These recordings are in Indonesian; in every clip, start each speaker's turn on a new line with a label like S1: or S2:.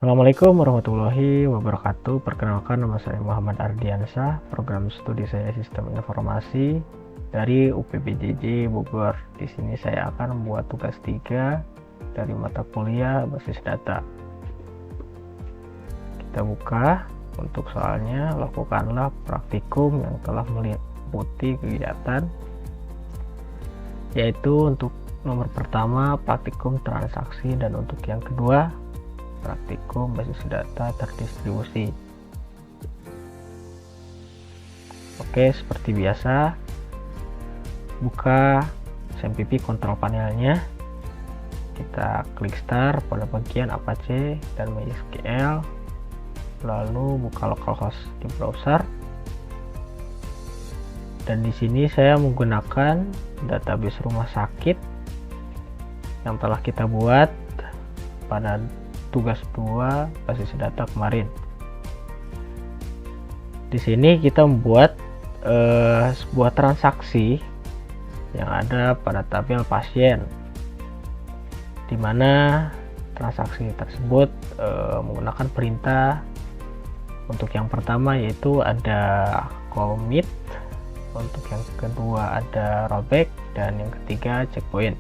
S1: Assalamualaikum warahmatullahi wabarakatuh. Perkenalkan, nama saya Muhammad Ardiansyah, program studi saya Sistem Informasi dari UPBJJ Bogor. Di sini saya akan membuat tugas 3 dari mata kuliah basis data. Kita buka. Untuk soalnya, lakukanlah praktikum yang telah meliputi kegiatan, yaitu untuk nomor pertama praktikum transaksi, dan untuk yang kedua praktikum basis data terdistribusi. Oke, seperti biasa, buka SMPP control panelnya. Kita klik start pada bagian Apache dan MySQL, lalu buka localhost di browser. Dan di sini saya menggunakan database rumah sakit yang telah kita buat pada tugas 2 basis data kemarin. Di sini kita membuat sebuah transaksi yang ada pada tabel pasien, di mana transaksi tersebut menggunakan perintah. Untuk yang pertama yaitu ada commit, untuk yang kedua ada rollback, dan yang ketiga checkpoint.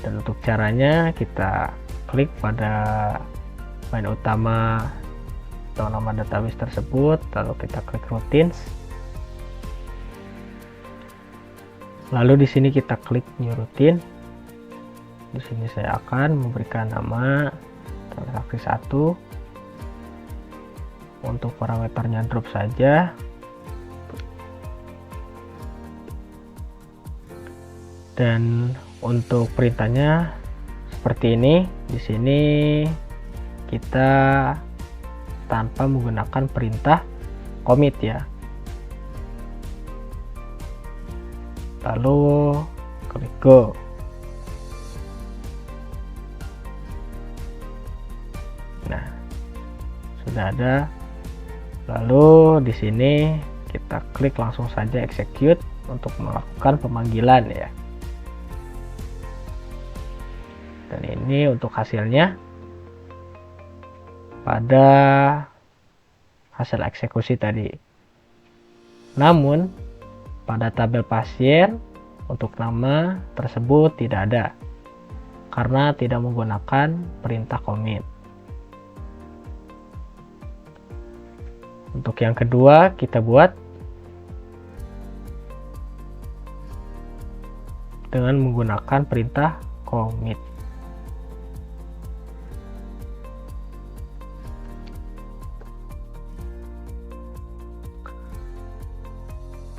S1: Dan untuk caranya, kita klik pada menu utama atau nama database tersebut, lalu kita klik routines. Lalu di sini kita klik new routine. Di sini saya akan memberikan nama transaksi 1. Untuk parameternya drop saja. Dan untuk perintahnya seperti ini. Di sini kita tanpa menggunakan perintah commit ya. Lalu klik go. Nah, sudah ada. Lalu di sini kita klik langsung saja execute untuk melakukan pemanggilan ya. Dan ini untuk hasilnya pada hasil eksekusi tadi. Namun pada tabel pasien untuk nama tersebut tidak ada karena tidak menggunakan perintah commit. Untuk yang kedua kita buat dengan menggunakan perintah commit.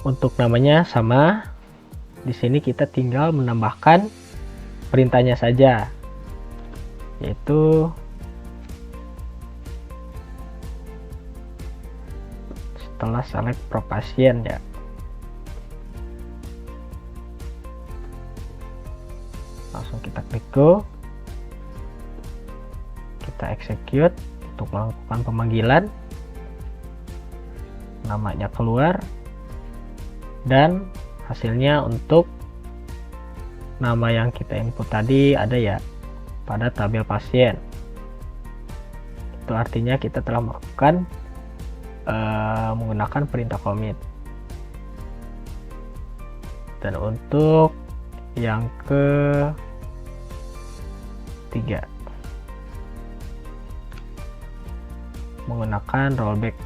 S1: Untuk namanya sama. Di sini kita tinggal menambahkan perintahnya saja, yaitu setelah select pro pasien ya. Langsung kita klik go. Kita execute untuk melakukan pemanggilan. Namanya keluar. Dan hasilnya untuk nama yang kita input tadi ada ya pada tabel pasien. Itu artinya kita telah melakukan menggunakan perintah commit. Dan untuk yang ketiga menggunakan rollback.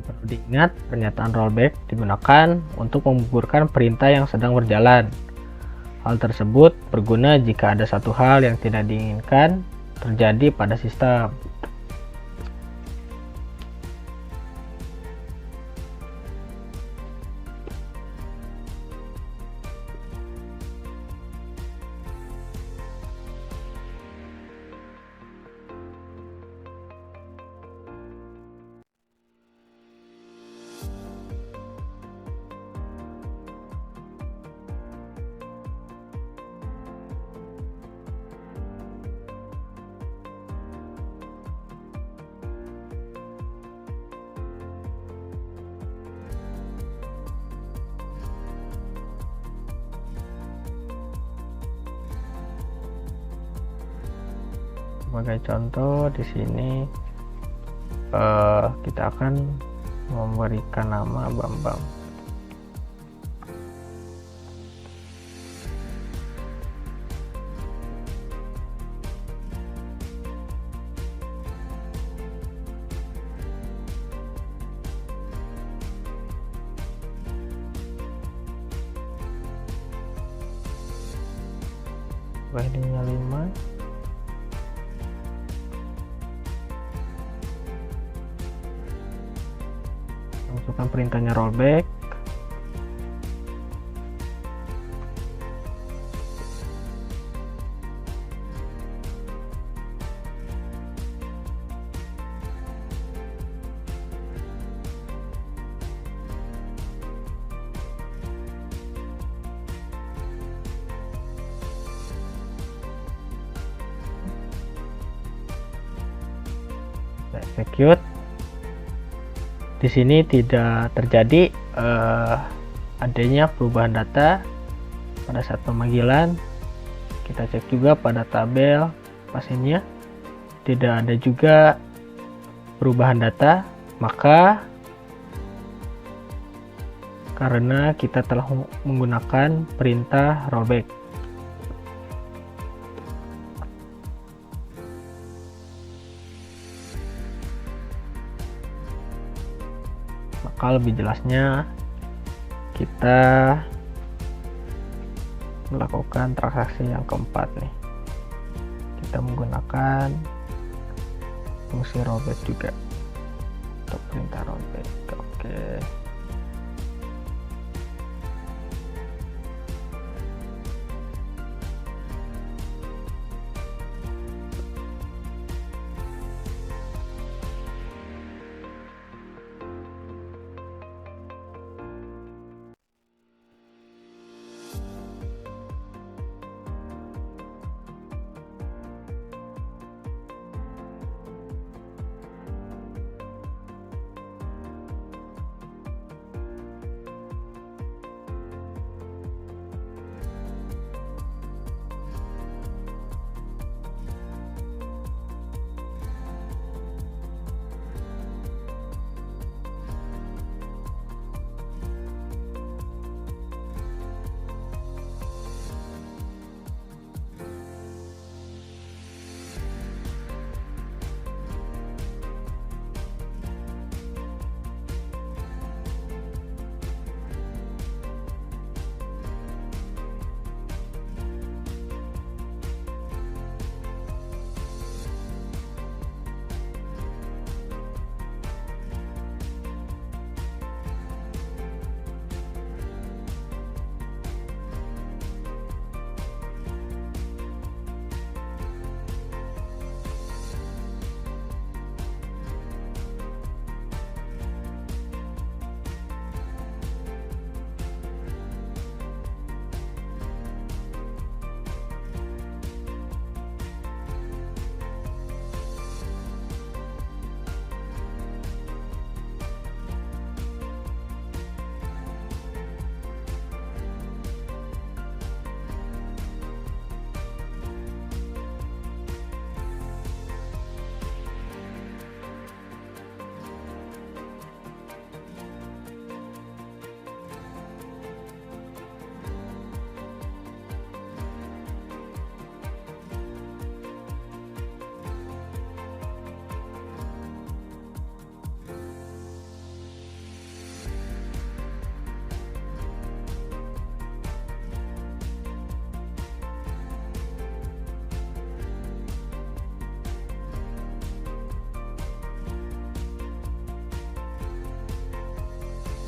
S1: Perlu diingat, pernyataan rollback digunakan untuk menggugurkan perintah yang sedang berjalan. Hal tersebut berguna jika ada satu hal yang tidak diinginkan terjadi pada sistem. Sebagai contoh di sini kita akan memberikan nama Bambang. Headingnya 5. Masukkan perintahnya rollback. Execute. Di sini tidak terjadi adanya perubahan data pada saat pemanggilan. Kita cek juga pada tabel pasiennya, tidak ada juga perubahan data, maka karena kita telah menggunakan perintah rollback. Maka lebih jelasnya kita melakukan transaksi yang keempat nih. Kita menggunakan fungsi rollback juga untuk perintah rollback. Oke.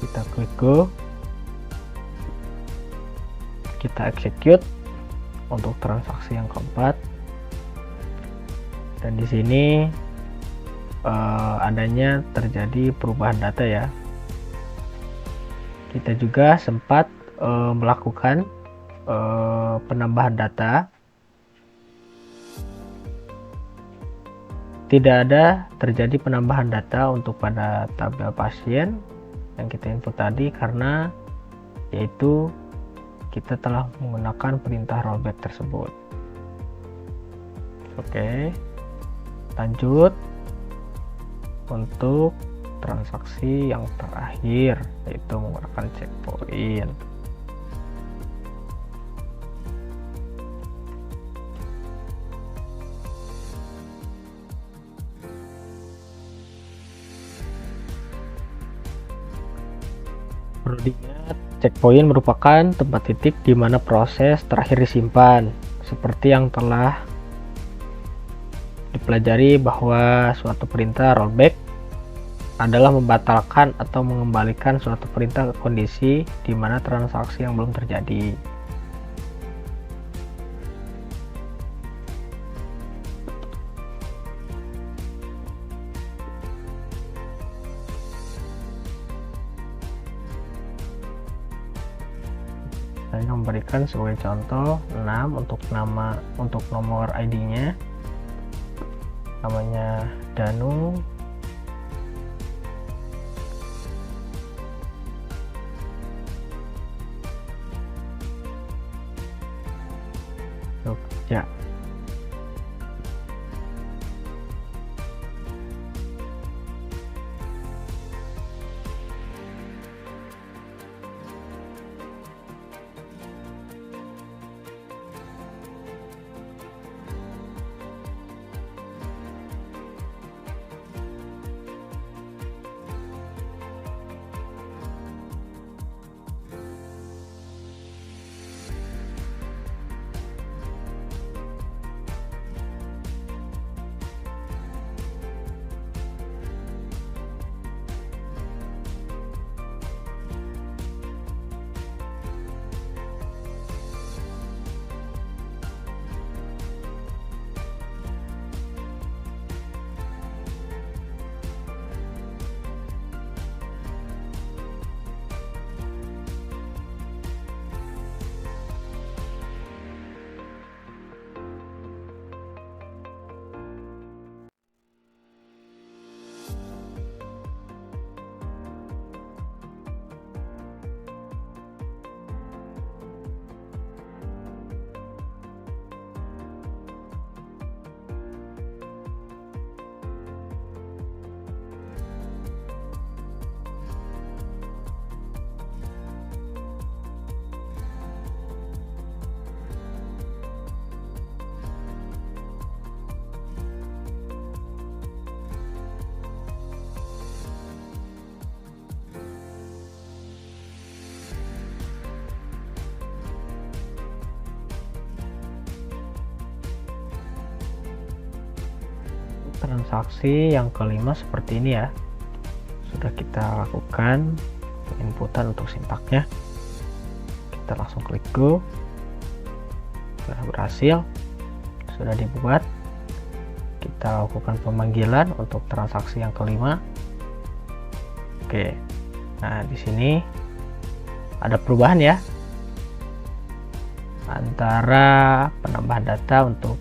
S1: Kita klik go, kita execute untuk transaksi yang keempat. Dan di sini adanya terjadi perubahan data ya. Kita juga sempat melakukan penambahan data. Tidak ada terjadi penambahan data untuk pada tabel pasien yang kita input tadi, karena yaitu kita telah menggunakan perintah rollback tersebut. Oke, Lanjut untuk transaksi yang terakhir, yaitu menggunakan checkpoint. Perlu diingat, checkpoint merupakan tempat titik di mana proses terakhir disimpan, seperti yang telah dipelajari bahwa suatu perintah rollback adalah membatalkan atau mengembalikan suatu perintah ke kondisi di mana transaksi yang belum terjadi. Saya memberikan sebagai contoh 6 untuk nomor ID-nya, namanya Danu, Jogja. Transaksi yang kelima seperti ini ya, sudah kita lakukan inputan untuk sintaknya. Kita langsung klik go. Sudah berhasil, sudah dibuat. Kita lakukan pemanggilan untuk transaksi yang kelima. Oke, nah di sini ada perubahan ya antara penambahan data untuk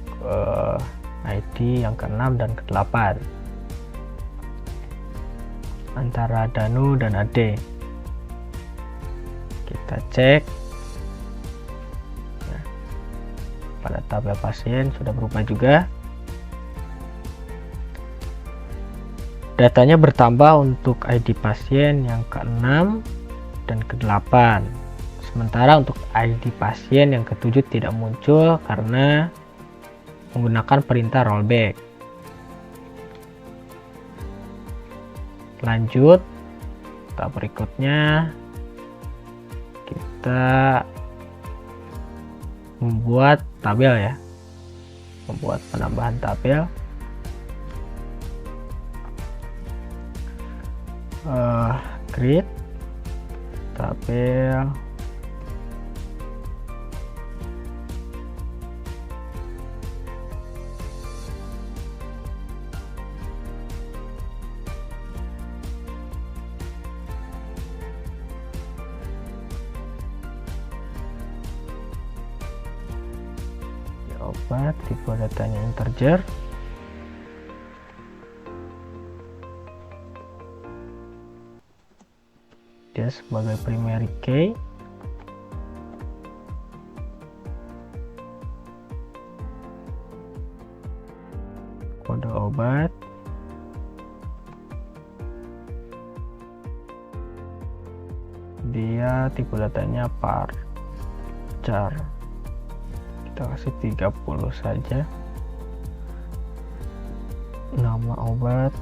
S1: ID yang ke-6 dan ke-8 antara Danu dan Ade. Kita cek, nah, pada tabel pasien sudah berubah juga. Datanya bertambah untuk ID pasien yang ke-6 dan ke-8, sementara untuk ID pasien yang ke-7 tidak muncul karena menggunakan perintah rollback. Lanjut, tahap berikutnya kita membuat tabel ya, membuat penambahan tabel. Create tabel obat, tipe datanya integer. Dia sebagai primary key. kode obat, dia tipe datanya jar, kita kasih 30 saja. Nama obat,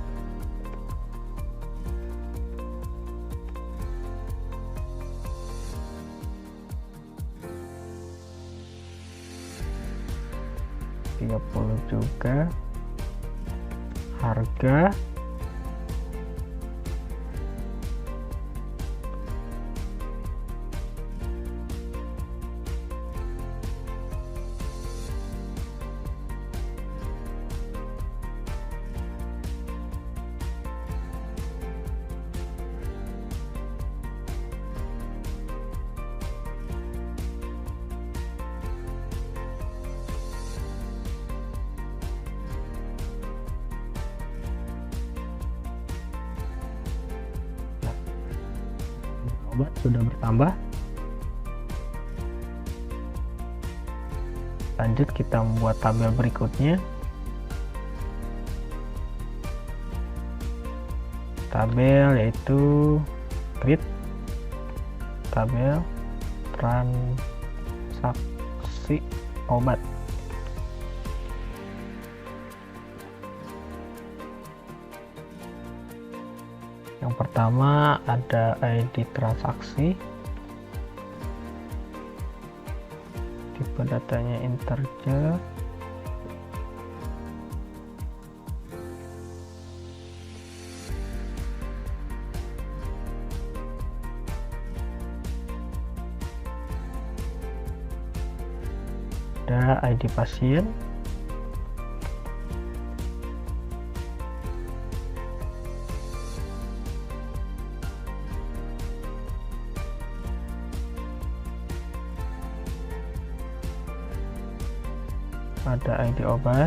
S1: juga. Harga, obat sudah bertambah. Lanjut kita membuat tabel berikutnya. Tabel yaitu create tabel transaksi obat. Yang pertama ada ID transaksi, tipe datanya integer, ada ID pasien, ada ID obat,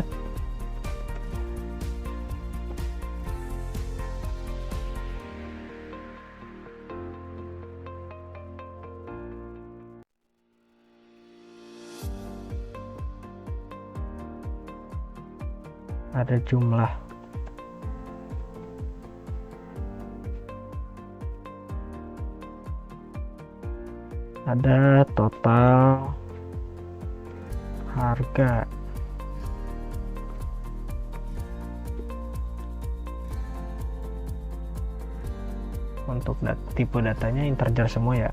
S1: ada jumlah, ada total harga, untuk tipe datanya integer semua ya.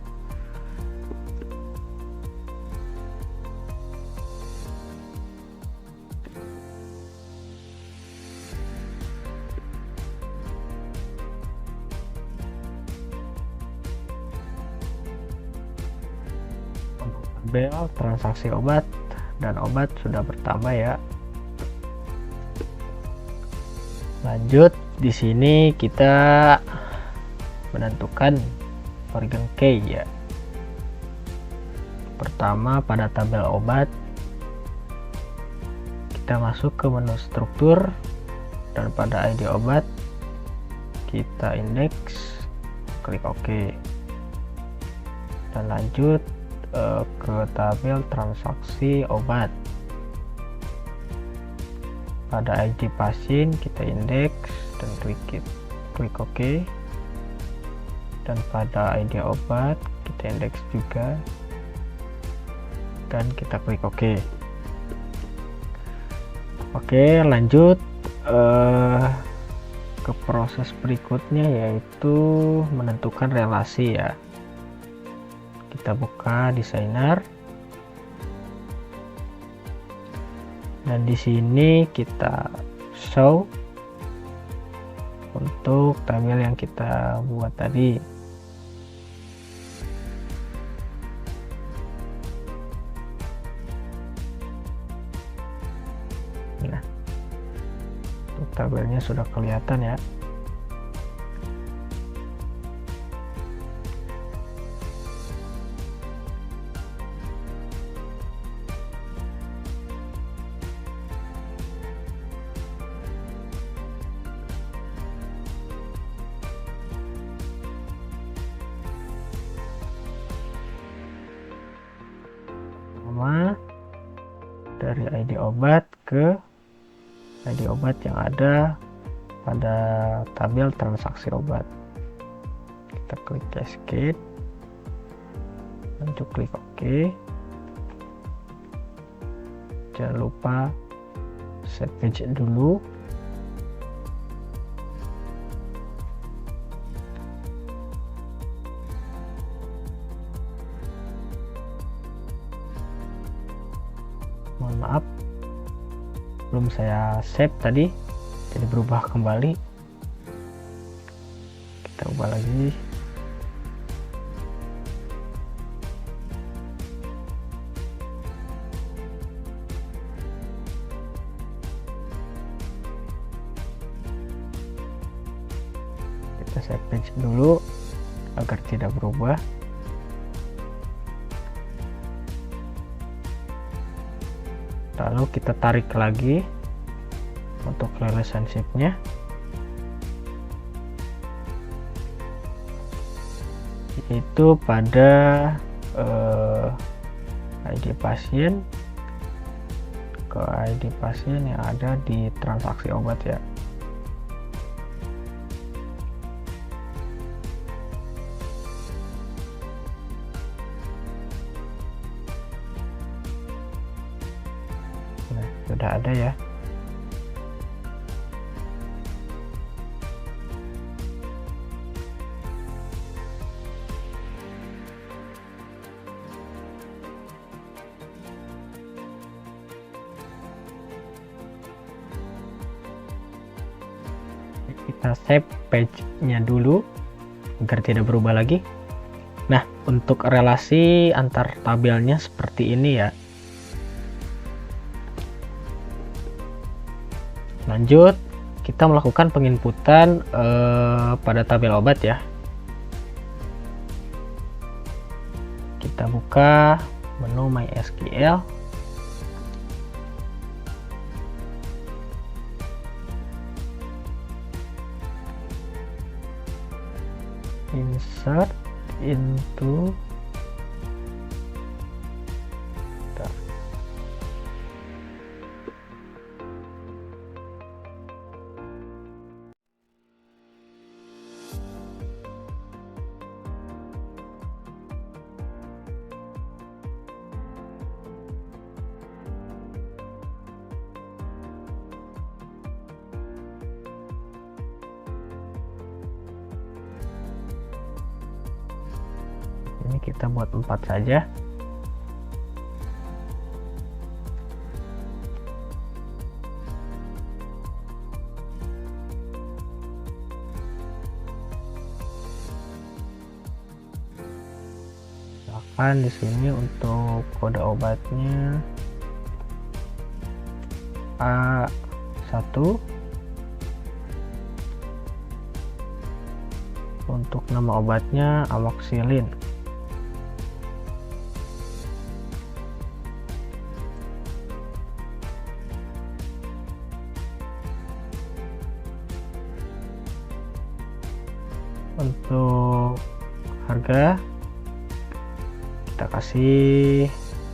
S1: Untuk tabel transaksi obat dan obat sudah bertambah ya. Lanjut di sini kita menentukan varian key ya. Pertama pada tabel obat kita masuk ke menu struktur dan pada ID obat kita indeks, klik OK dan lanjut ke tabel transaksi obat. Pada ID pasien kita indeks dan klik OK, dan pada ID obat kita indeks juga dan kita klik OK. Oke, lanjut ke proses berikutnya yaitu menentukan relasi ya. Kita buka desainer dan di sini kita show untuk tabel yang kita buat tadi. Nah, untuk tabelnya sudah kelihatan ya. Dari ID obat ke ID obat yang ada pada tabel transaksi obat. Kita klik cascade, lanjut klik OK. Jangan lupa set page dulu. Mohon maaf, belum saya save tadi, jadi berubah kembali. Kita ubah lagi. Kita save page dulu agar tidak berubah. Lalu kita tarik lagi untuk relationship-nya, yaitu pada ID pasien ke ID pasien yang ada di transaksi obat ya. Nah, sudah ada ya. Kita save page-nya dulu agar tidak berubah lagi. Nah, untuk relasi antar tabelnya seperti ini ya. Lanjut, kita melakukan penginputan pada tabel obat ya. Kita buka menu MySQL. Insert into ini kita buat 4 saja. Misalkan di sini untuk kode obatnya A1, untuk nama obatnya amoxicillin. Untuk harga kita kasih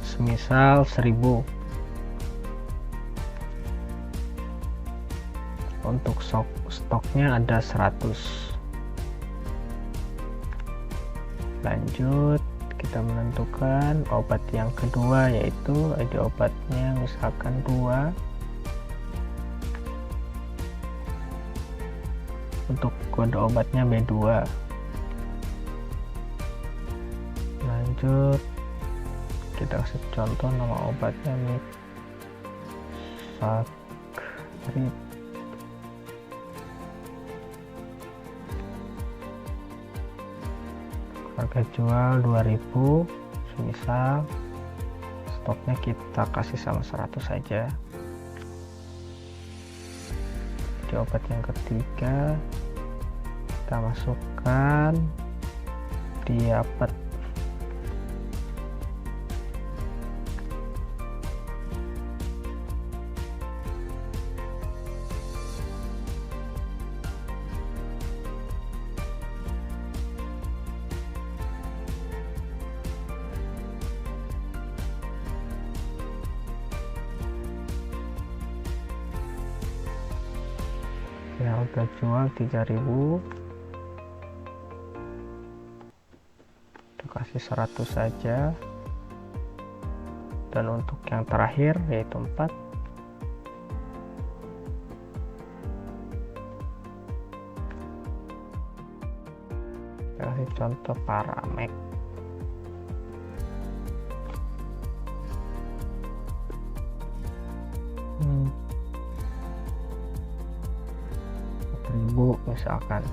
S1: semisal 1000. Untuk stoknya ada 100. Lanjut, kita menentukan obat yang kedua, yaitu ada obatnya misalkan 2. Untuk kode obatnya B2. Lanjut, kita kasih contoh nama obatnya Mixagrip. Harga jual 2000, semisal stoknya kita kasih sama 100 saja. Di obat yang ketiga kita masukkan diapet. harga jual 3.000, kita kasih 100 saja, dan untuk yang terakhir yaitu 4, kita kasih contoh Paramek. Misalkan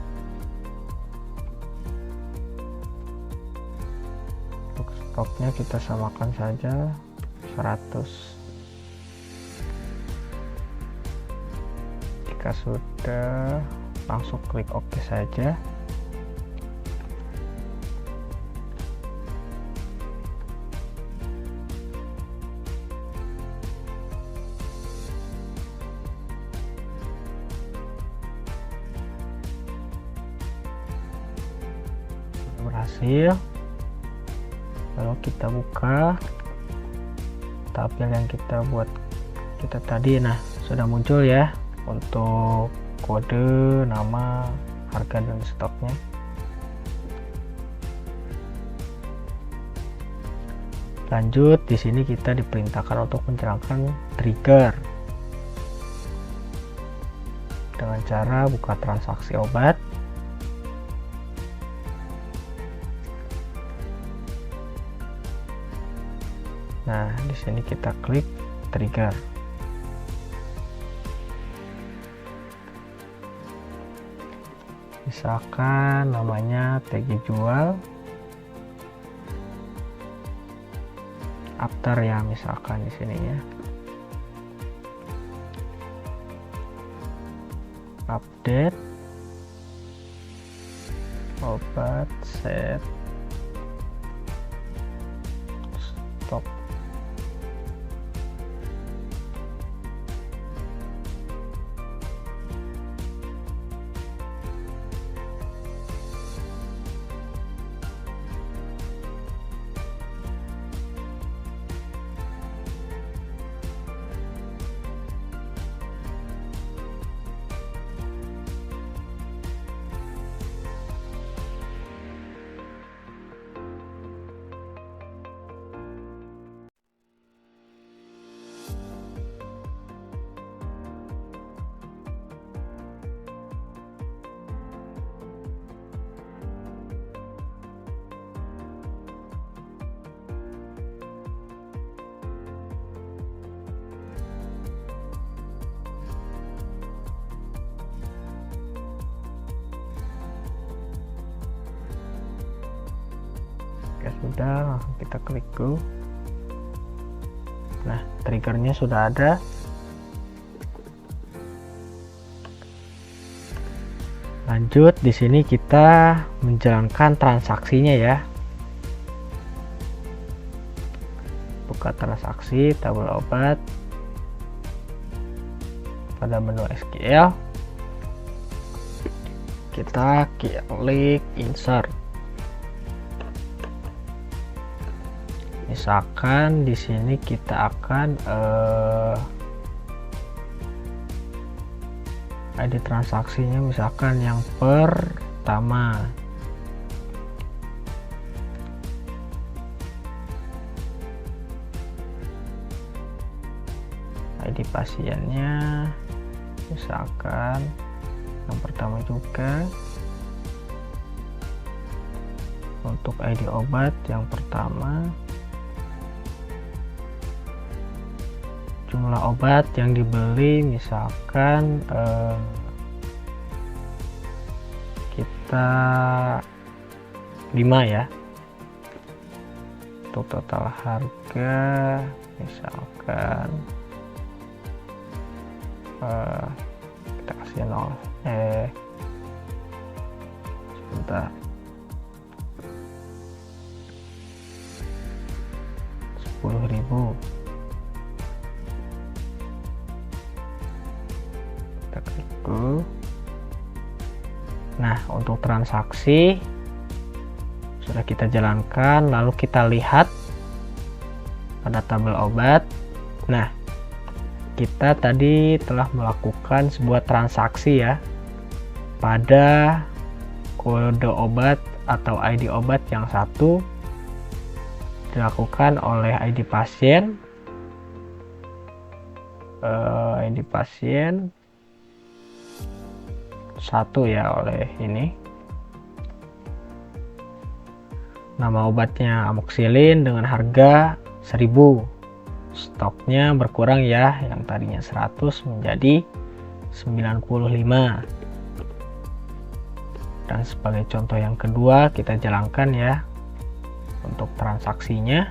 S1: untuk stoknya kita samakan saja 100. Jika sudah, langsung klik OK saja. Berhasil. Lalu kita buka tabel yang kita buat kita tadi. Nah, sudah muncul ya untuk kode, nama, harga, dan stoknya. Lanjut, di sini kita diperintahkan untuk menjalankan trigger dengan cara buka transaksi obat. Nah, di sini kita klik trigger. Misalkan namanya TG jual, after ya, misalkan di sini ya. Update obat set stop. Oke, sudah, langsung kita klik go. Nah, triggernya sudah ada. Lanjut, di sini kita menjalankan transaksinya ya. Buka transaksi tabel obat pada menu SQL. Kita klik insert. Misalkan di sini kita akan ID transaksinya misalkan yang pertama. ID pasiennya misalkan yang pertama juga. Untuk ID obat yang pertama, jumlah obat yang dibeli misalkan kita 5 ya. Untuk total harga misalkan kita kasih 0 sebentar, 10.000. Nah, untuk transaksi sudah kita jalankan, lalu kita lihat pada tabel obat. Nah, kita tadi telah melakukan sebuah transaksi ya, pada kode obat atau ID obat yang satu dilakukan oleh ID pasien, satu ya, oleh ini. Nama obatnya amoxicillin dengan harga 1000. Stoknya berkurang ya, yang tadinya 100 menjadi 95. Dan sebagai contoh yang kedua kita jalankan ya untuk transaksinya.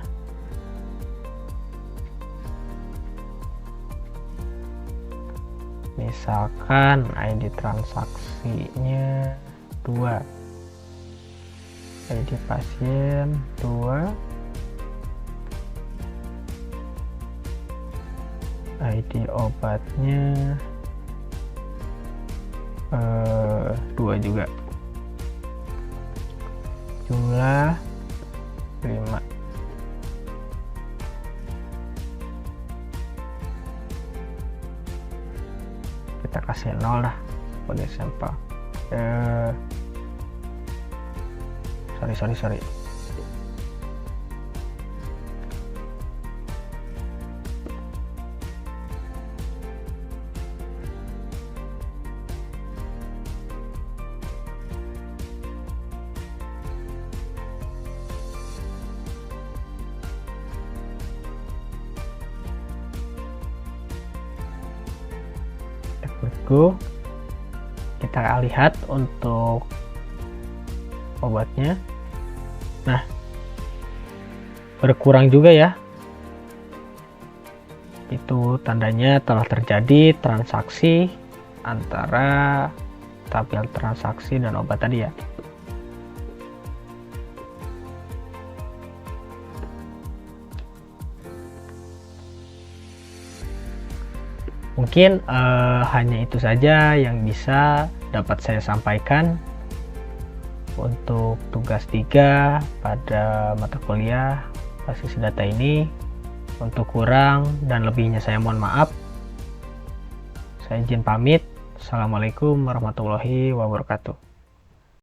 S1: Misalkan ID transaksinya 2, ID pasien 2, ID obatnya 2 juga, jumlah 5. Kita kasih 0 lah sebagai sampel. Sorry. Kita lihat untuk obatnya. Nah, berkurang juga ya. Itu tandanya telah terjadi transaksi antara tabel transaksi dan obat tadi ya. Mungkin hanya itu saja yang bisa dapat saya sampaikan untuk tugas 3 pada mata kuliah basis data ini. Untuk kurang dan lebihnya saya mohon maaf. Saya izin pamit. Assalamualaikum warahmatullahi wabarakatuh.